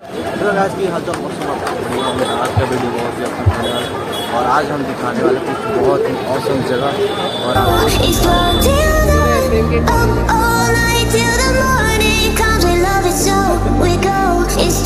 तो आज की हालचाल मौसम आपका बढ़िया होंगे। आज का वीडियो बहुत ही अच्छा होने वाला है और आज हम दिखाने वाले कुछ बहुत ही औसम जगह और all night till the morning comes. We love it so we go. It's